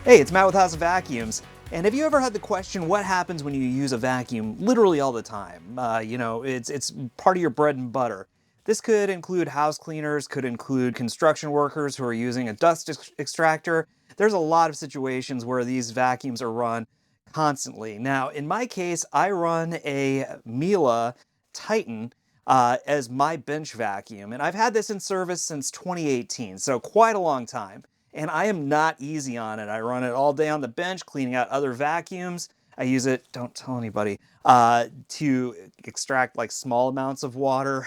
Hey, it's Matt with House of Vacuums. And have you ever had the question, what happens when you use a vacuum literally all the time? It's part of your bread and butter. This could include house cleaners, could include construction workers who are using a dust extractor. There's a lot of situations where these vacuums are run constantly. Now, in my case, I run a Miele Titan as my bench vacuum, and I've had this in service since 2018, so quite a long time. And I am not easy on it. I run it all day on the bench, cleaning out other vacuums. I use it, don't tell anybody, to extract like small amounts of water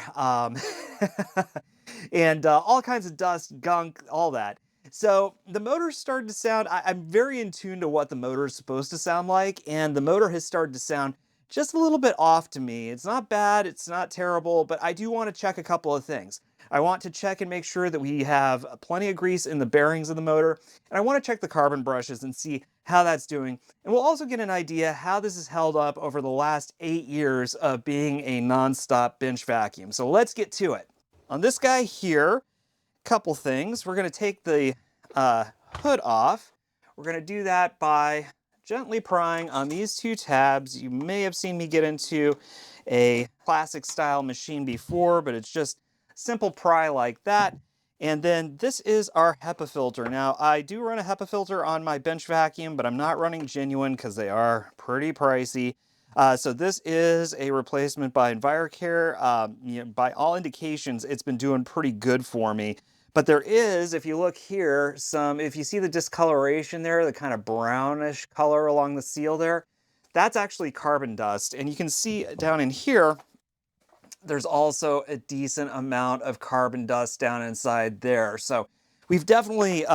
and all kinds of dust, gunk, all that. So the motor started to sound, I'm very in tune to what the motor is supposed to sound like, and the motor has started to sound just a little bit off to me. It's not bad, it's not terrible, but I do want to check a couple of things. I want to check and make sure that we have plenty of grease in the bearings of the motor, and I want to check the carbon brushes and see how that's doing. And we'll also get an idea how this has held up over the last 8 years of being a non-stop bench vacuum. So let's get to it. On this guy here, a couple things. We're going to take the hood off. We're going to do that by gently prying on these two tabs. You may have seen me get into a classic style machine before, but it's just simple pry like that. And then this is our HEPA filter. Now, I do run a HEPA filter on my bench vacuum, but I'm not running genuine because they are pretty pricey. So this is a replacement by EnviroCare. By all indications, it's been doing pretty good for me. But there is, if you look here, if you see the discoloration there, the kind of brownish color along the seal there, that's actually carbon dust. And you can see down in here, there's also a decent amount of carbon dust down inside there. So we've definitely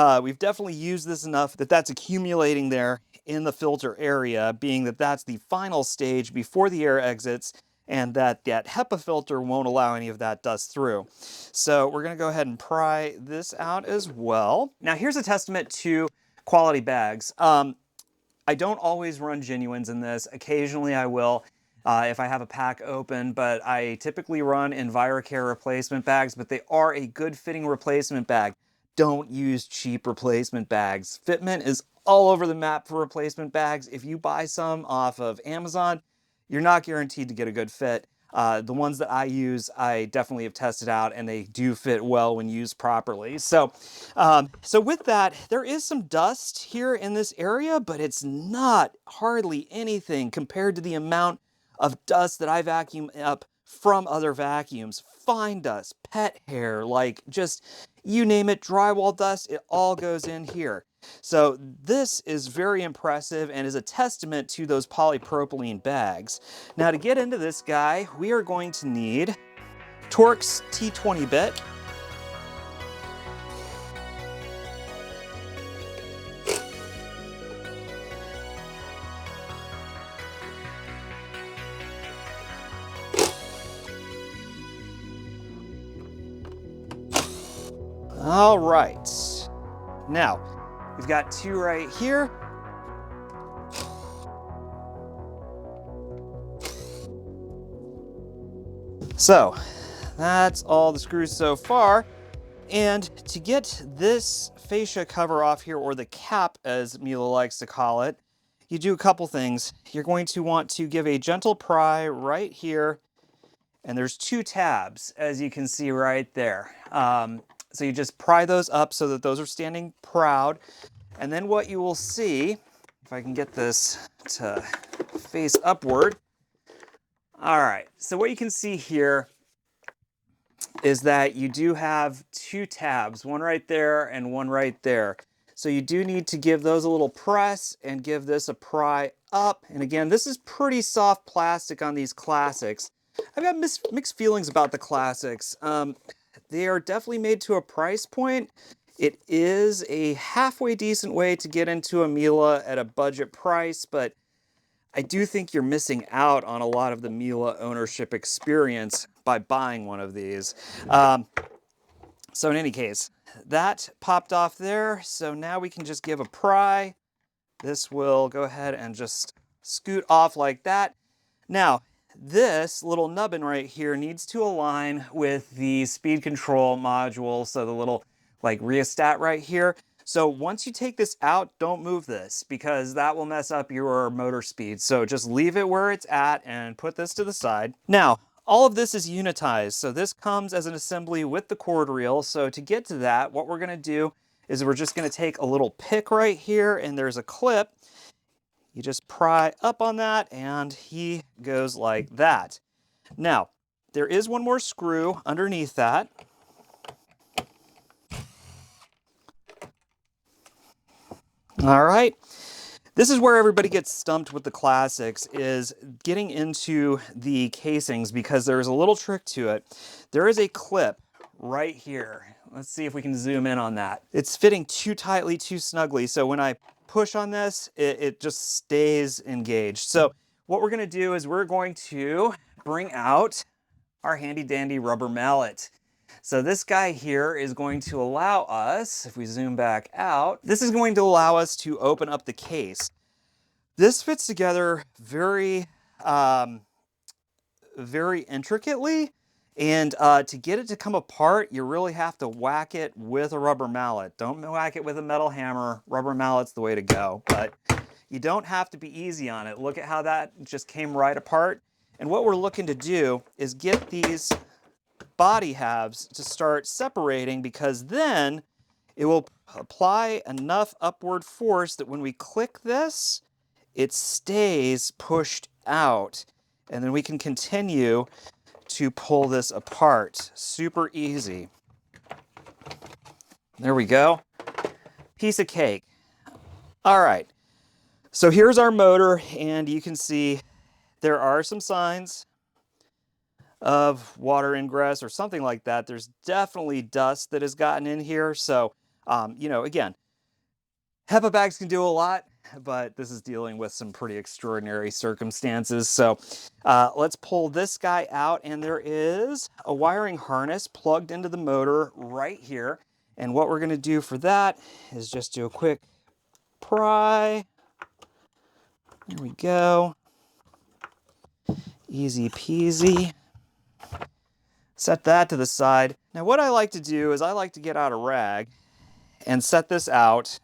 used this enough that that's accumulating there in the filter area, being that that's the final stage before the air exits, and that HEPA filter won't allow any of that dust through. So we're going to go ahead and pry this out as well. Now here's a testament to quality bags. I don't always run genuines in this. Occasionally I will. If I have a pack open, but I typically run EnviroCare replacement bags, but they are a good fitting replacement bag. Don't use cheap replacement bags. Fitment is all over the map for replacement bags. If you buy some off of Amazon, you're not guaranteed to get a good fit. The ones that I use, I definitely have tested out, and they do fit well when used properly. So with that, there is some dust here in this area, but it's not hardly anything compared to the amount of dust that I vacuum up from other vacuums. Fine dust, pet hair, like just you name it, drywall dust, it all goes in here. So this is very impressive and is a testament to those polypropylene bags. Now to get into this guy, we are going to need Torx T20 bit. All right, now we've got two right here. So that's all the screws so far. And to get this fascia cover off here, or the cap as Miele likes to call it, you do a couple things. You're going to want to give a gentle pry right here, and there's two tabs, as you can see right there. So you just pry those up so that those are standing proud. And then what you will see, if I can get this to face upward. All right, so what you can see here is that you do have two tabs, one right there and one right there. So you do need to give those a little press and give this a pry up. And again, this is pretty soft plastic on these classics. I've got mixed feelings about the classics. They are definitely made to a price point. It is a halfway decent way to get into a Miele at a budget price, but I do think you're missing out on a lot of the Miele ownership experience by buying one of these. So in any case, that popped off there. So now we can just give a pry. This will go ahead and just scoot off like that. Now, this little nubbin right here needs to align with the speed control module. So the little like rheostat right here. So once you take this out, don't move this because that will mess up your motor speed. So just leave it where it's at and put this to the side. Now, all of this is unitized. So this comes as an assembly with the cord reel. So to get to that, what we're gonna do is we're just gonna take a little pick right here and there's a clip. You just pry up on that and he goes like that. Now, there is one more screw underneath that. All right. This is where everybody gets stumped with the classics, is getting into the casings because there's a little trick to it. There is a clip right here. Let's see if we can zoom in on that. It's fitting too tightly, too snugly. So when I push on this, it just stays engaged. So what we're gonna do is we're going to bring out our handy dandy rubber mallet. So this guy here is going to allow us, if we zoom back out, this is going to allow us to open up the case. This fits together very, very intricately. And to get it to come apart, you really have to whack it with a rubber mallet. Don't whack it with a metal hammer. Rubber mallet's the way to go. But you don't have to be easy on it. Look at how that just came right apart. And what we're looking to do is get these body halves to start separating, because then it will apply enough upward force that when we click this, it stays pushed out. And then we can continue to pull this apart. Super easy. There we go. Piece of cake. All right. So here's our motor, and you can see there are some signs of water ingress or something like that. There's definitely dust that has gotten in here. So, you know, again, HEPA bags can do a lot, but this is dealing with some pretty extraordinary circumstances. So let's pull this guy out, and there is a wiring harness plugged into the motor right here. And what we're gonna do for that is just do a quick pry. There we go. Easy peasy. Set that to the side. Now what I like to do is I like to get out a rag and set this out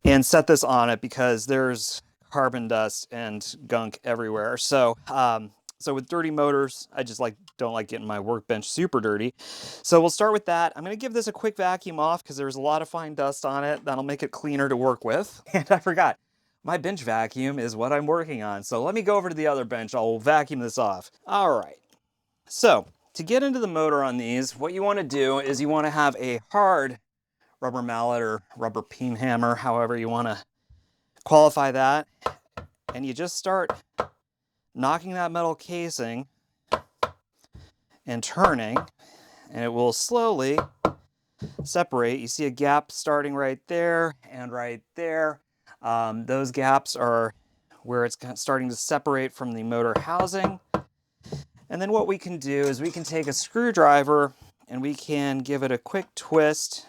and set this on it, because there's carbon dust and gunk everywhere. So, so with dirty motors, I just don't like getting my workbench super dirty. So we'll start with that. I'm gonna give this a quick vacuum off because there's a lot of fine dust on it. That'll make it cleaner to work with. And I forgot, my bench vacuum is what I'm working on. So let me go over to the other bench. I'll vacuum this off. All right. So to get into the motor on these, what you want to do is you want to have a hard rubber mallet or rubber beam hammer, however you want to qualify that. And you just start knocking that metal casing and turning, and it will slowly separate. You see a gap starting right there and right there. Those gaps are where it's starting to separate from the motor housing. And then what we can do is we can take a screwdriver and we can give it a quick twist.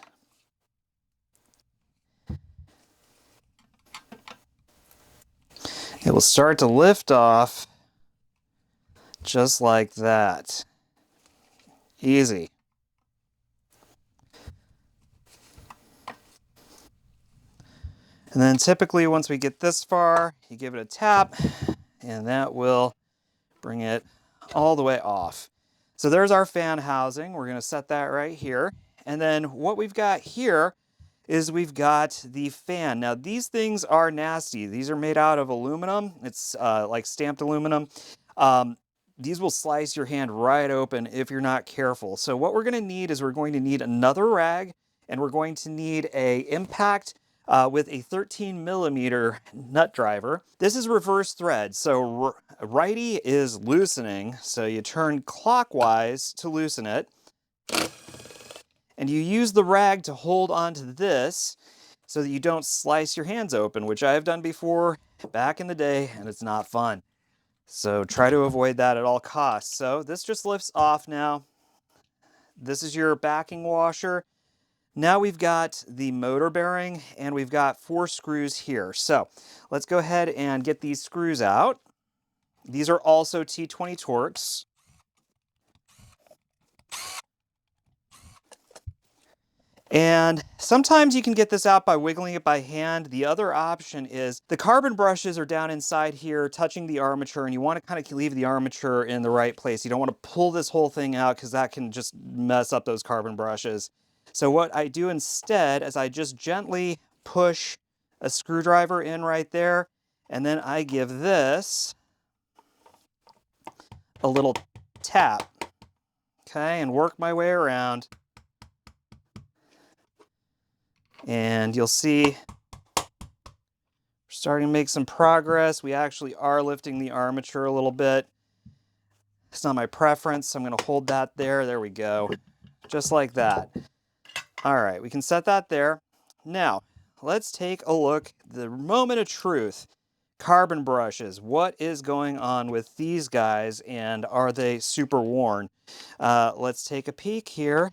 It will start to lift off just like that. Easy. And then typically once we get this far, you give it a tap, and that will bring it all the way off. So there's our fan housing. We're going to set that right here. And then what we've got here is we've got the fan. Now these things are nasty. These are made out of aluminum. It's like stamped aluminum. These will slice your hand right open if you're not careful. So what we're going to need is we're going to need another rag, and we're going to need a impact with a 13mm nut driver. This is reverse thread, so righty is loosening, so you turn clockwise to loosen it, and you use the rag to hold onto this so that you don't slice your hands open, which I have done before back in the day, and it's not fun. So try to avoid that at all costs. So this just lifts off now. This is your backing washer. Now we've got the motor bearing, and we've got 4 screws here. So let's go ahead and get these screws out. These are also T20 Torx. And sometimes you can get this out by wiggling it by hand. The other option is the carbon brushes are down inside here touching the armature, and you want to kind of leave the armature in the right place. You don't want to pull this whole thing out because that can just mess up those carbon brushes. So what I do instead is I just gently push a screwdriver in right there, and then I give this a little tap, okay, and work my way around. And you'll see we're starting to make some progress. We actually are lifting the armature a little bit. It's not my preference, so I'm going to hold that there. There we go. Just like that. All right, we can set that there. Now, let's take a look. The moment of truth. Carbon brushes. What is going on with these guys, and are they super worn? Let's take a peek here.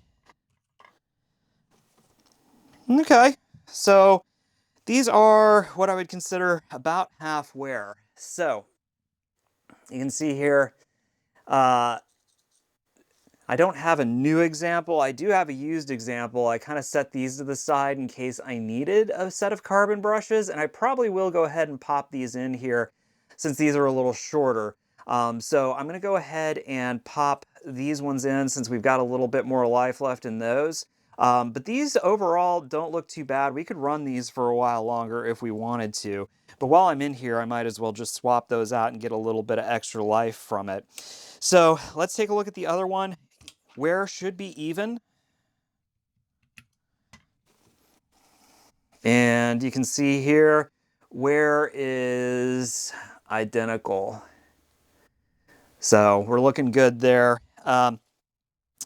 Okay, so these are what I would consider about half wear. So you can see here, I don't have a new example. I do have a used example. I kind of set these to the side in case I needed a set of carbon brushes, and I probably will go ahead and pop these in here since these are a little shorter. So I'm going to go ahead and pop these ones in since we've got a little bit more life left in those. But these overall don't look too bad. We could run these for a while longer if we wanted to. But while I'm in here, I might as well just swap those out and get a little bit of extra life from it. So let's take a look at the other one. Wear should be even. And you can see here, wear is identical. So we're looking good there.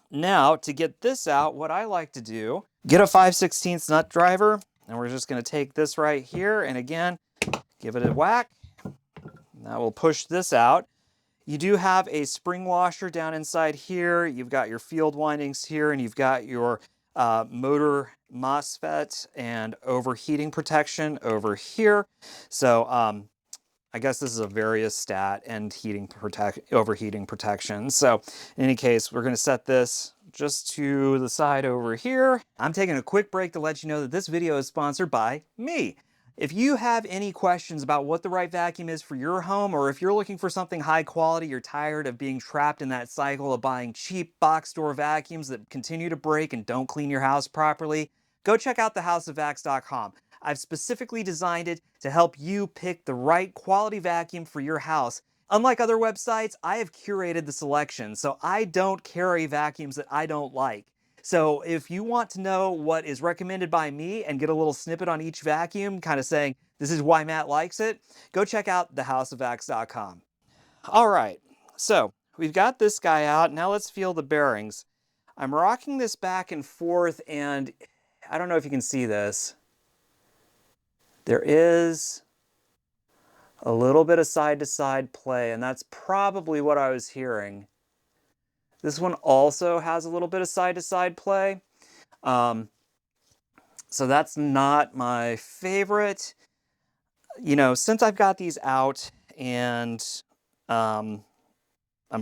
Now, to get this out, what I like to do, get a 5/16 nut driver, and we're just going to take this right here, and again, give it a whack. That will push this out. You do have a spring washer down inside here. You've got your field windings here, and you've got your motor MOSFET and overheating protection over here. So I guess this is a variostat and overheating protection. So in any case, we're going to set this just to the side over here. I'm taking a quick break to let you know that this video is sponsored by me. If you have any questions about what the right vacuum is for your home, or if you're looking for something high quality, you're tired of being trapped in that cycle of buying cheap box store vacuums that continue to break and don't clean your house properly, go check out thehouseofvacs.com. I've specifically designed it to help you pick the right quality vacuum for your house. Unlike other websites, I have curated the selection, so I don't carry vacuums that I don't like. So if you want to know what is recommended by me and get a little snippet on each vacuum, kind of saying, this is why Matt likes it, go check out thehouseofvacs.com. All right, so we've got this guy out. Now let's feel the bearings. I'm rocking this back and forth, and I don't know if you can see this. There is a little bit of side-to-side play, and that's probably what I was hearing. This one also has a little bit of side-to-side play. So that's not my favorite. You know, since I've got these out, and I'm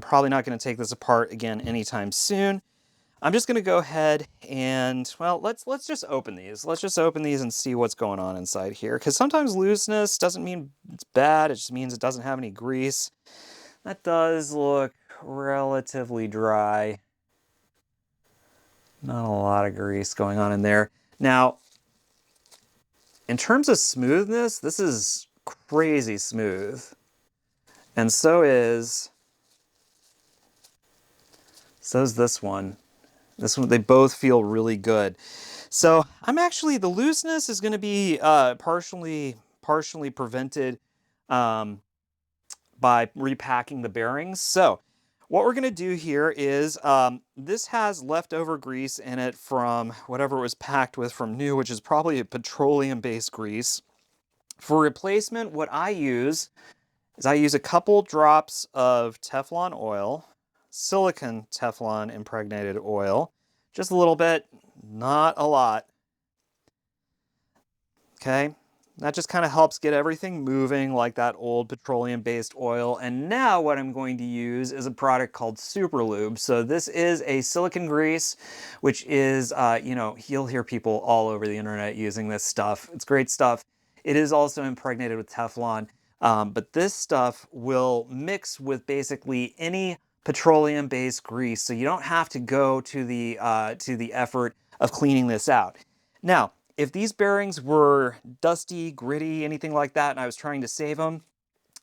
probably not going to take this apart again anytime soon, I'm just going to go ahead and, well, let's just open these. Let's just open these and see what's going on inside here. Because sometimes looseness doesn't mean it's bad. It just means it doesn't have any grease. That does look relatively dry. Not a lot of grease going on in there. Now, in terms of smoothness, this is crazy smooth. And so is this one. This one, they both feel really good. So I'm actually, the looseness is going to be partially prevented by repacking the bearings. So what we're going to do here is, this has leftover grease in it from whatever it was packed with from new, which is probably a petroleum-based grease. For replacement, what I use is I use a couple drops of Teflon oil, silicone Teflon impregnated oil, just a little bit, not a lot. Okay, That just kind of helps get everything moving like that old petroleum-based oil. And now what I'm going to use is a product called Super Lube. So this is a silicone grease, which is, you know, you'll hear people all over the internet using this stuff. It's great stuff. It is also impregnated with Teflon, but this stuff will mix with basically any petroleum-based grease, so you don't have to go to the effort of cleaning this out. Now, if these bearings were dusty, gritty, anything like that, and I was trying to save them,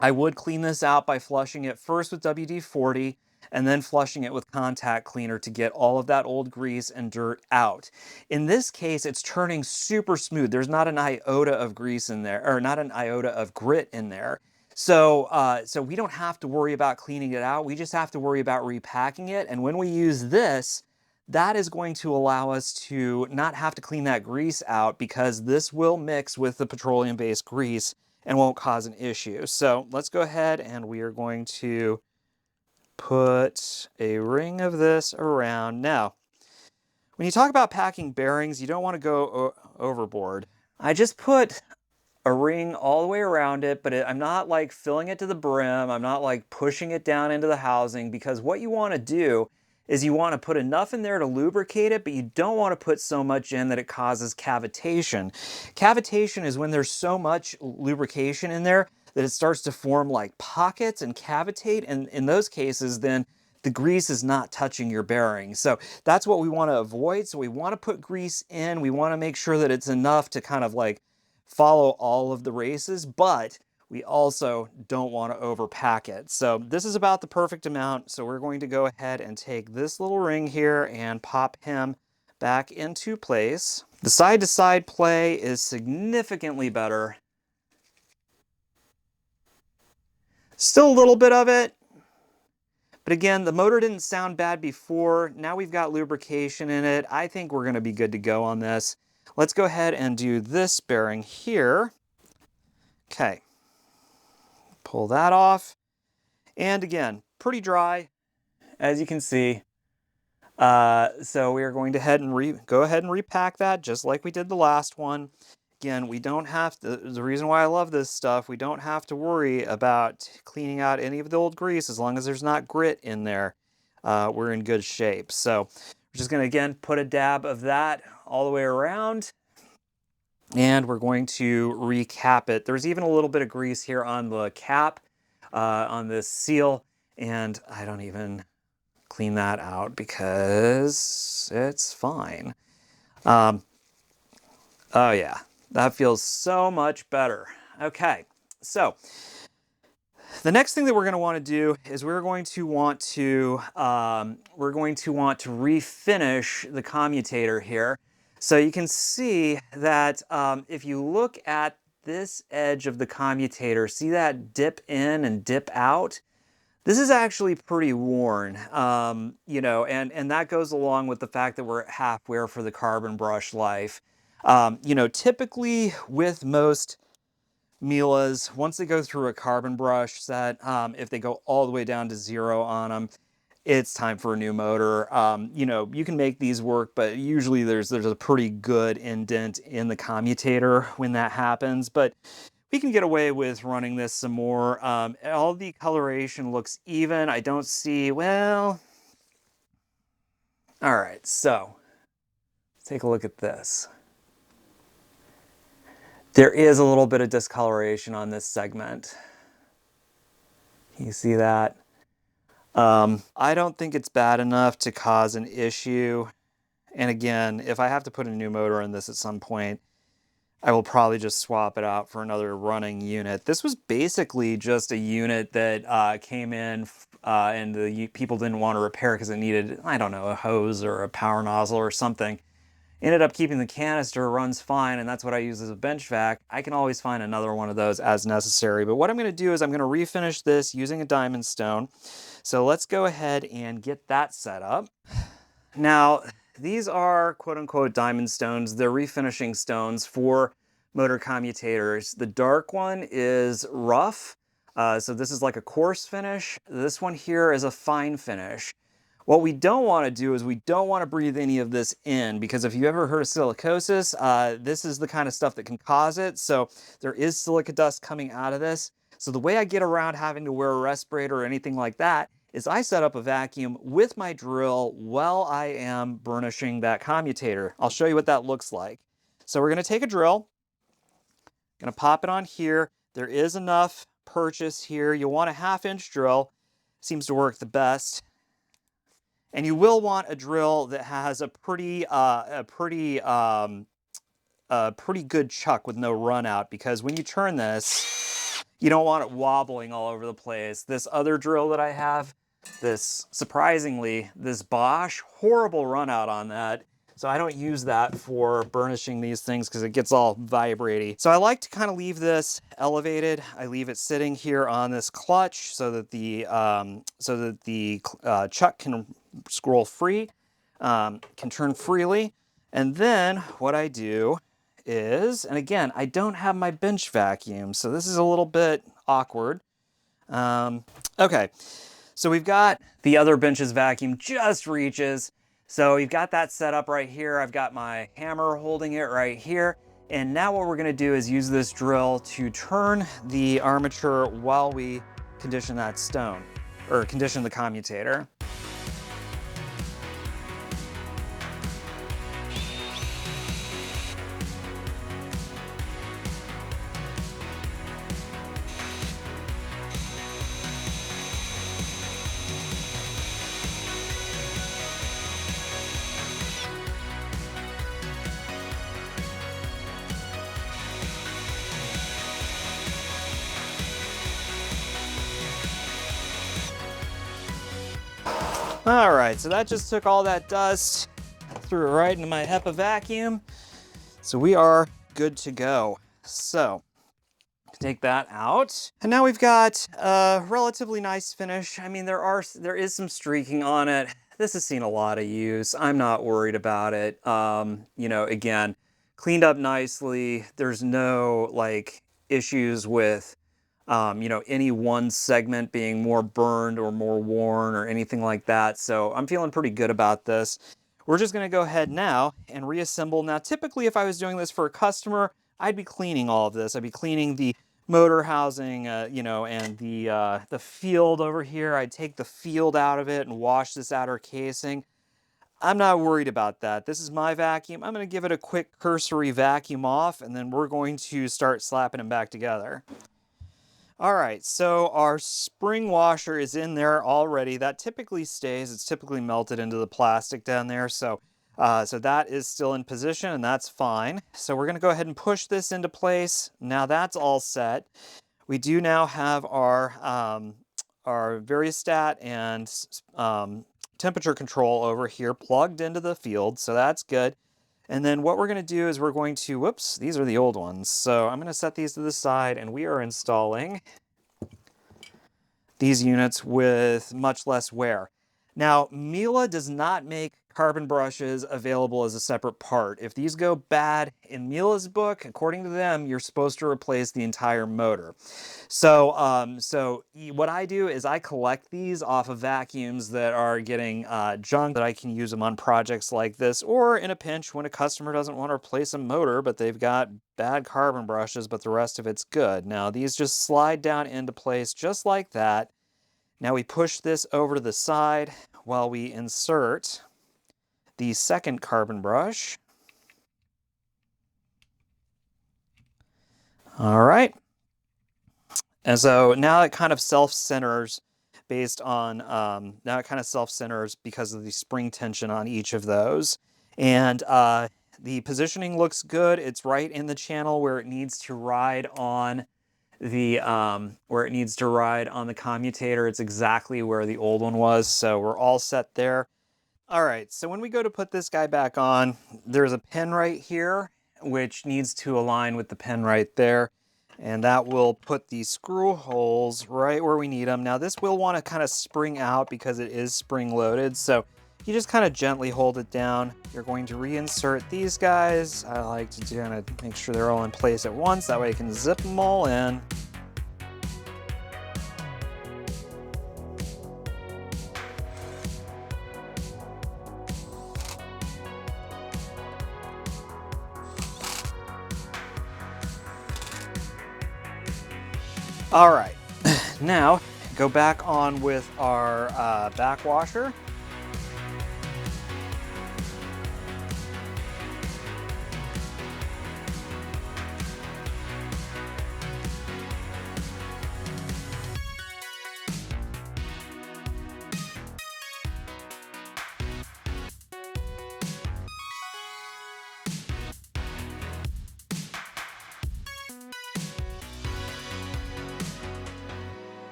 I would clean this out by flushing it first with WD-40 and then flushing it with contact cleaner to get all of that old grease and dirt out. In this case, it's turning super smooth. There's not an iota of grease in there, or not an iota of grit in there. So we don't have to worry about cleaning it out. We just have to worry about repacking it. And when we use this, that is going to allow us to not have to clean that grease out because this will mix with the petroleum-based grease and won't cause an issue. So let's go ahead and we are going to put a ring of this around. Now, when you talk about packing bearings, you don't want to go overboard. I just put a ring all the way around it, but I'm not like filling it to the brim. I'm not like pushing it down into the housing, because what you want to do is you want to put enough in there to lubricate it, but you don't want to put so much in that it causes cavitation. Cavitation is when there's so much lubrication in there that it starts to form like pockets and cavitate, and in those cases then the grease is not touching your bearing. So that's what we want to avoid. So we want to put grease in. We want to make sure that it's enough to kind of like follow all of the races, but we also don't want to overpack it. So this is about the perfect amount. So we're going to go ahead and take this little ring here and pop him back into place. The side-to-side play is significantly better. Still a little bit of it, but again, the motor didn't sound bad before. Now we've got lubrication in it. I think we're going to be good to go on this. Let's go ahead and do this bearing here. Okay. Pull that off. And again, pretty dry, as you can see. So we are going to go ahead and repack that just like we did the last one. Again, we don't have to, the reason why I love this stuff, we don't have to worry about cleaning out any of the old grease as long as there's not grit in there. We're in good shape. So we're just going to, again, put a dab of that all the way around. And we're going to recap it. There's even a little bit of grease here on the cap, on this seal, and I don't even clean that out because it's fine. Oh yeah, that feels so much better. Okay, so the next thing that we're going to want to do is we're going to want to refinish the commutator here. So you can see that if you look at this edge of the commutator, see that dip in and dip out? This is actually pretty worn, you know, and that goes along with the fact that we're at half wear for the carbon brush life. You know, typically with most Miele's, once they go through a carbon brush set, if they go all the way down to 0 on them, it's time for a new motor. You know, you can make these work, but usually there's a pretty good indent in the commutator when that happens. But we can get away with running this some more. All the coloration looks even. I don't see, well, all right, so let's take a look at this. There is a little bit of discoloration on this segment. Can you see that? I don't think it's bad enough to cause an issue. And again, if I have to put a new motor in this at some point, I will probably just swap it out for another running unit. This was basically just a unit that came in and the people didn't want to repair because it needed, I don't know, a hose or a power nozzle or something. Ended up keeping the canister, runs fine, and that's what I use as a bench vac. I can always find another one of those as necessary. But what I'm going to do is I'm going to refinish this using a diamond stone. So let's go ahead and get that set up. Now, these are quote-unquote diamond stones. They're refinishing stones for motor commutators. The dark one is rough, so this is like a coarse finish. This one here is a fine finish. What we don't want to do is we don't want to breathe any of this in, because if you ever heard of silicosis, this is the kind of stuff that can cause it. So there is silica dust coming out of this. So the way I get around having to wear a respirator or anything like that is I set up a vacuum with my drill while I am burnishing that commutator. I'll show you what that looks like. So we're going to take a drill, going to pop it on here. There is enough purchase here. You'll want a 1/2-inch drill. Seems to work the best. And you will want a drill that has a pretty good chuck with no run out, because when you turn this, you don't want it wobbling all over the place. This other drill that I have, surprisingly, this Bosch, horrible run out on that. So I don't use that for burnishing these things because it gets all vibraty. So I like to kind of leave this elevated. I leave it sitting here on this clutch so that the chuck can scroll free, can turn freely. And then what I do is, and again, I don't have my bench vacuum, so this is a little bit awkward. Okay, so we've got the other bench's vacuum just reaches. So we've got that set up right here. I've got my hammer holding it right here. And now what we're gonna do is use this drill to turn the armature while we condition that stone, or condition the commutator. All right, so that just took all that dust, threw it right into my HEPA vacuum. So we are good to go. So take that out. And now we've got a relatively nice finish. I mean, there is some streaking on it. This has seen a lot of use. I'm not worried about it. You know, again, cleaned up nicely. There's no like issues with you know, any one segment being more burned or more worn or anything like that. So I'm feeling pretty good about this. We're just gonna go ahead now and reassemble. Now, typically if I was doing this for a customer, I'd be cleaning all of this. I'd be cleaning the motor housing, you know, and the field over here. I'd take the field out of it and wash this outer casing. I'm not worried about that. This is my vacuum. I'm gonna give it a quick cursory vacuum off, and then we're going to start slapping them back together. All right, so our spring washer is in there already. That typically stays. It's typically melted into the plastic down there. So that is still in position, and that's fine. So we're gonna go ahead and push this into place. Now that's all set. We do now have our variostat and temperature control over here plugged into the field, so that's good. And then what we're going to do is we're going to, whoops, these are the old ones. So I'm going to set these to the side, and we are installing these units with much less wear. Now, Miele does not make carbon brushes available as a separate part. If these go bad in Miele's book, according to them, you're supposed to replace the entire motor. So, what I do is I collect these off of vacuums that are getting junk, that I can use them on projects like this, or in a pinch when a customer doesn't want to replace a motor, but they've got bad carbon brushes, but the rest of it's good. Now, these just slide down into place just like that. Now we push this over to the side while we insert the second carbon brush. All right. And so now it kind of self-centers based on, now it kind of self-centers because of the spring tension on each of those. And the positioning looks good. It's right in the channel where it needs to ride on the commutator. It's exactly where the old one was. So we're all set there. All right, so when we go to put this guy back on, there's a pin right here, which needs to align with the pin right there. And that will put the screw holes right where we need them. Now this will want to kind of spring out because it is spring loaded. So you just kind of gently hold it down. You're going to reinsert these guys. I like to kind of make sure they're all in place at once. That way I can zip them all in. All right, now go back on with our back washer.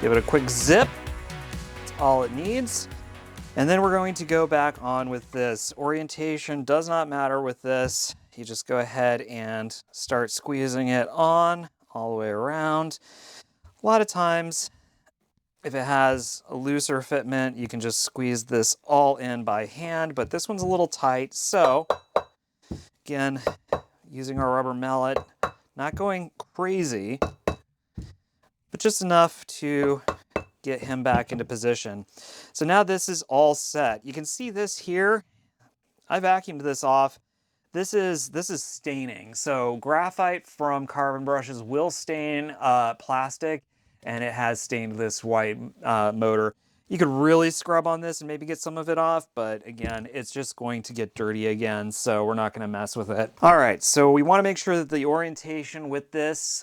Give it a quick zip. That's all it needs. And then we're going to go back on with this. Orientation does not matter with this. You just go ahead and start squeezing it on all the way around. A lot of times, if it has a looser fitment, you can just squeeze this all in by hand, but this one's a little tight. So again, using our rubber mallet, not going crazy, but just enough to get him back into position. So now this is all set. You can see this here. I vacuumed this off. This is staining. So graphite from carbon brushes will stain plastic, and it has stained this white motor. You could really scrub on this and maybe get some of it off, but again, it's just going to get dirty again, so we're not going to mess with it. All right, so we want to make sure that the orientation with this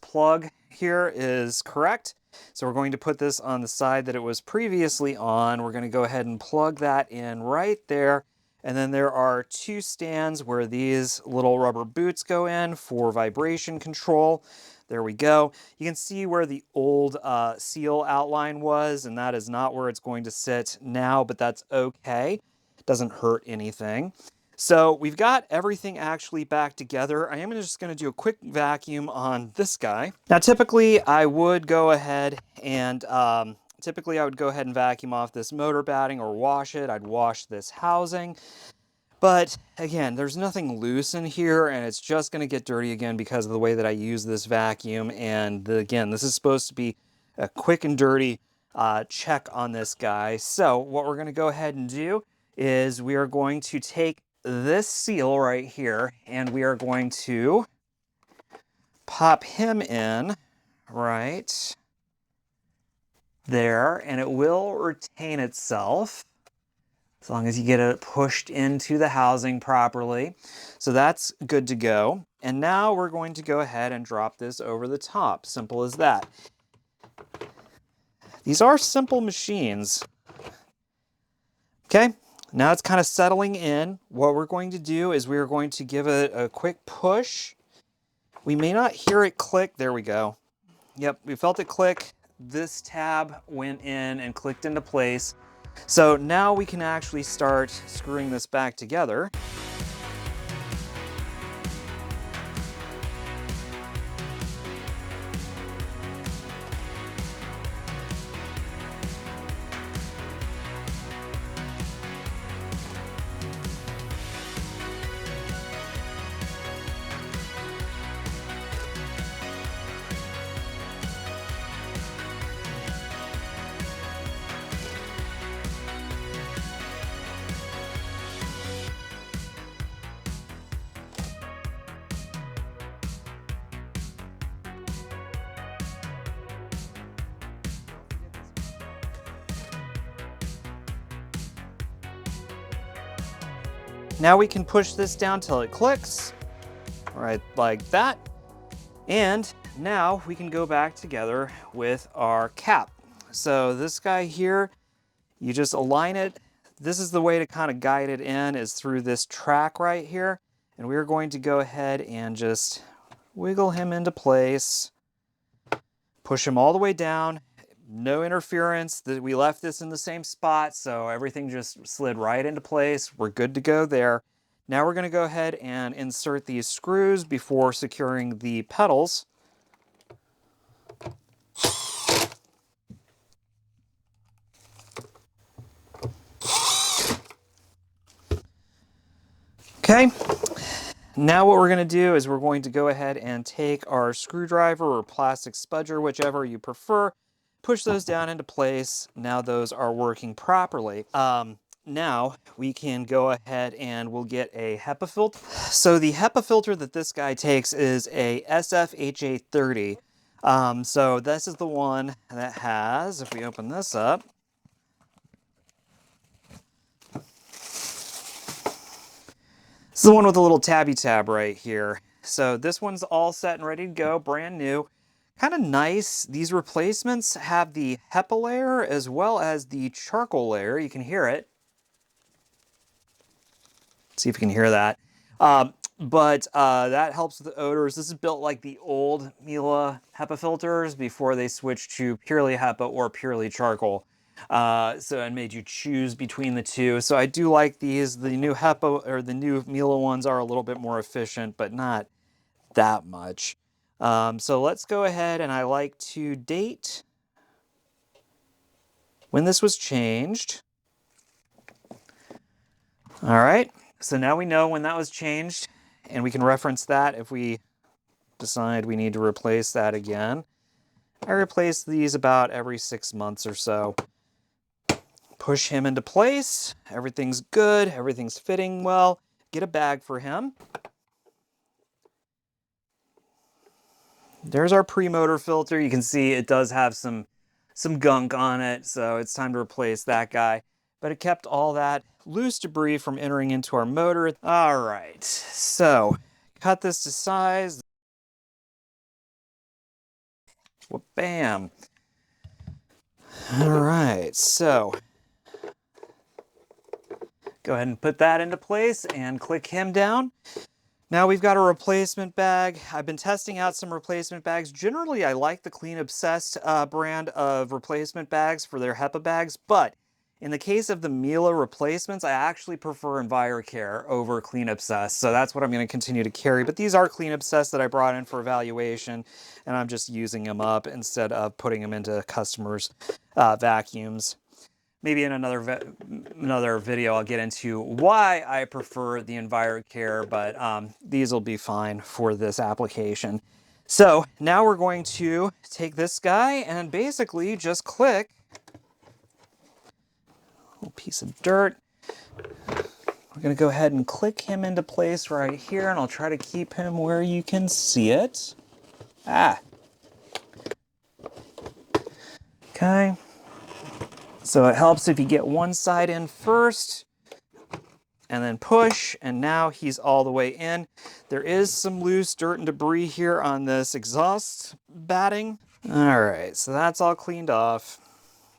plug here is correct. So we're going to put this on the side that it was previously on. We're going to go ahead and plug that in right there. And then there are two stands where these little rubber boots go in for vibration control. There we go. You can see where the old seal outline was, and that is not where it's going to sit now, but that's okay. It doesn't hurt anything. So we've got everything actually back together. I am just going to do a quick vacuum on this guy. Now, typically I would go ahead and vacuum off this motor batting or wash it. I'd wash this housing. But again, there's nothing loose in here, and it's just going to get dirty again because of the way that I use this vacuum. And again, this is supposed to be a quick and dirty check on this guy. So what we're going to go ahead and do is we are going to take this seal right here, and we are going to pop him in right there, and it will retain itself as long as you get it pushed into the housing properly. So that's good to go. And now we're going to go ahead and drop this over the top. Simple as that. These are simple machines. Okay, now it's kind of settling in. What we're going to do is we're going to give it a quick push. We may not hear it click. There we go. Yep, we felt it click. This tab went in and clicked into place. So now we can actually start screwing this back together. Now we can push this down till it clicks, right like that. And now we can go back together with our cap. So this guy here, you just align it. This is the way to kind of guide it in, is through this track right here. And we're going to go ahead and just wiggle him into place, push him all the way down. No interference. We left this in the same spot, so everything just slid right into place. We're good to go there. Now we're going to go ahead and insert these screws before securing the pedals. Okay, Now what we're going to do is we're going to go ahead and take our screwdriver or plastic spudger, whichever you prefer, push those down into place. Now those are working properly. Now we can go ahead and we'll get a HEPA filter. So the HEPA filter that this guy takes is a SFHA30. So this is the one that has, if we open this up, this is the one with a little tabby tab right here. So this one's all set and ready to go, brand new. Kind of nice. These replacements have the HEPA layer as well as the charcoal layer. You can hear it. See if you can hear that. But that helps with the odors. This is built like the old Miele HEPA filters before they switched to purely HEPA or purely charcoal. So it made you choose between the two. So I do like these. The new HEPA or the new Miele ones are a little bit more efficient, but not that much. So let's go ahead and I like to date when this was changed. All right. So now we know when that was changed, and we can reference that if we decide we need to replace that again. I replace these about every 6 months or so. Push him into place. Everything's good. Everything's fitting well. Get a bag for him. There's our pre-motor filter. You can see it does have some gunk on it, so it's time to replace that guy. But it kept all that loose debris from entering into our motor. All right, so cut this to size. Well, bam. All right, so go ahead and put that into place and click him down. Now we've got a replacement bag. I've been testing out some replacement bags. Generally, I like the Clean Obsessed brand of replacement bags for their HEPA bags, but in the case of the Miele replacements, I actually prefer EnviroCare over Clean Obsessed, so that's what I'm going to continue to carry. But these are Clean Obsessed that I brought in for evaluation, and I'm just using them up instead of putting them into customers' vacuums. Maybe in another video I'll get into why I prefer the EnviroCare, but these will be fine for this application. So now we're going to take this guy and basically just click a little piece of dirt. We're going to go ahead and click him into place right here, and I'll try to keep him where you can see it. Okay. So it helps if you get one side in first and then push, and now he's all the way in. There is some loose dirt and debris here on this exhaust batting. All right, so that's all cleaned off.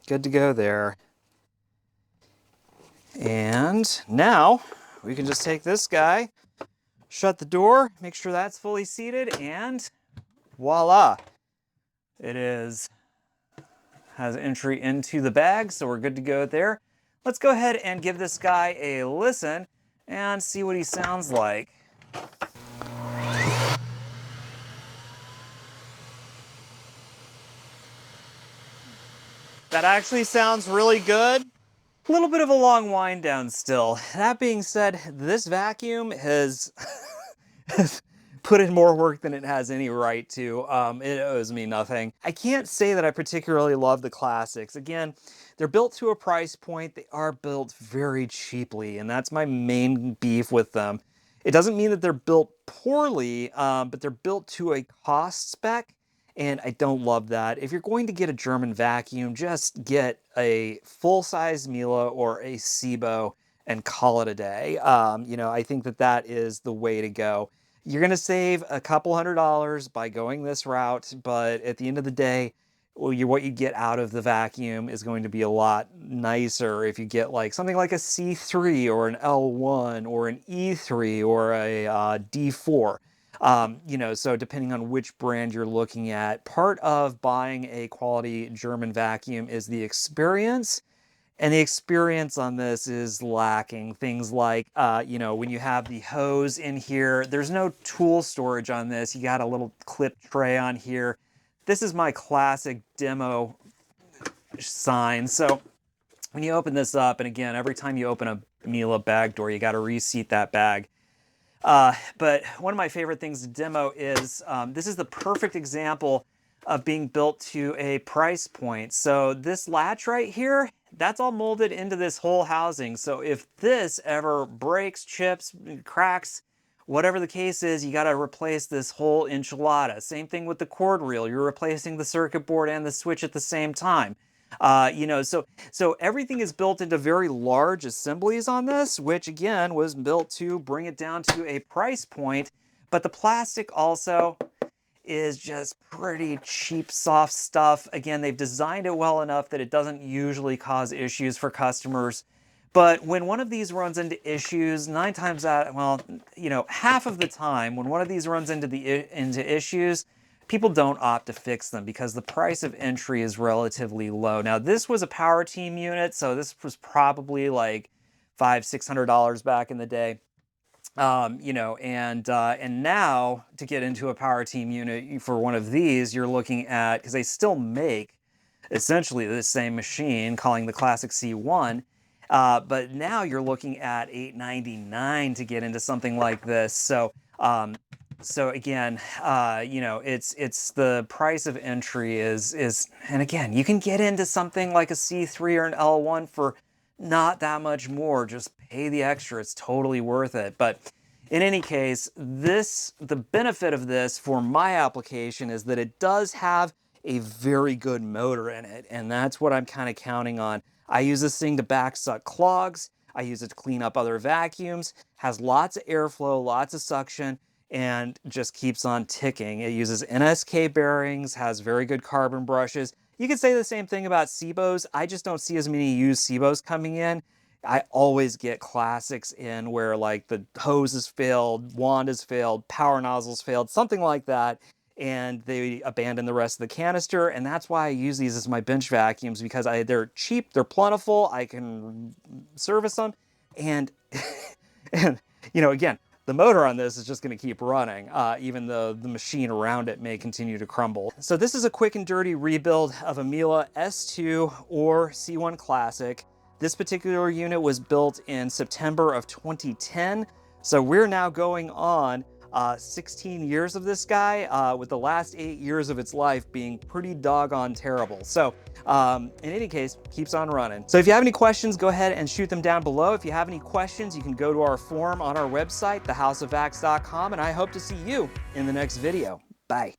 Good to go there. And now we can just take this guy, shut the door, make sure that's fully seated, and voila. It has entry into the bag, so we're good to go there. Let's go ahead and give this guy a listen and see what he sounds like. That actually sounds really good. A little bit of a long wind down still. That being said, this vacuum has put in more work than it has any right to. It owes me nothing. I can't say that I particularly love the classics. Again, they're built to a price point. They are built very cheaply, and that's my main beef with them. It doesn't mean that they're built poorly, but they're built to a cost spec, and I don't love that. If you're going to get a German vacuum, just get a full-size Miele or a SIBO and call it a day. I think that that is the way to go. You're going to save a couple $100s by going this route, but at the end of the day, what you get out of the vacuum is going to be a lot nicer if you get like something like a C3 or an L1 or an E3 or a D4. So depending on which brand you're looking at, part of buying a quality German vacuum is the experience. And the experience on this is lacking. Things like, when you have the hose in here, there's no tool storage on this. You got a little clip tray on here. This is my classic demo sign. So when you open this up, and again, every time you open a Miele bag door, you got to reseat that bag. But one of my favorite things to demo is, this is the perfect example of being built to a price point. So this latch right here, that's all molded into this whole housing. So if this ever breaks, chips, cracks, whatever the case is, you got to replace this whole enchilada. Same thing with the cord reel. You're replacing the circuit board and the switch at the same time. So everything is built into very large assemblies on this, which again was built to bring it down to a price point. But the plastic also is just pretty cheap, soft stuff. Again, they've designed it well enough that it doesn't usually cause issues for customers. But when one of these runs into issues, 9 times out, well, half of the time, when one of these runs into issues, people don't opt to fix them because the price of entry is relatively low. Now, this was a power team unit, so this was probably like $500–600 back in the day. And now to get into a power team unit for one of these, you're looking at, because they still make essentially the same machine, calling the Classic C1, but now you're looking at $899 to get into something like this. So again, it's the price of entry is, and again, you can get into something like a C3 or an L1 for not that much more. Just pay the extra. It's totally worth it. But in any case, the benefit of this for my application is that it does have a very good motor in it, and that's what I'm kind of counting on. I use this thing to backsuck clogs. I use it to clean up other vacuums. Has lots of airflow, lots of suction, and just keeps on ticking. It uses NSK bearings, has very good carbon brushes. You could say the same thing about SIBOs. I just don't see as many used SIBOs coming in. I always get classics in where like the hose has failed, wand has failed, power nozzles failed, something like that, and they abandon the rest of the canister. And that's why I use these as my bench vacuums, because they're cheap, they're plentiful, I can service them, and and again, the motor on this is just going to keep running, even though the machine around it may continue to crumble. So this is a quick and dirty rebuild of a Miele S2 or C1 Classic. This particular unit was built in September of 2010. So we're now going on 16 years of this guy, with the last 8 years of its life being pretty doggone terrible. So in any case, keeps on running. So if you have any questions, go ahead and shoot them down below. If you have any questions, you can go to our forum on our website, thehouseofvax.com, and I hope to see you in the next video. Bye.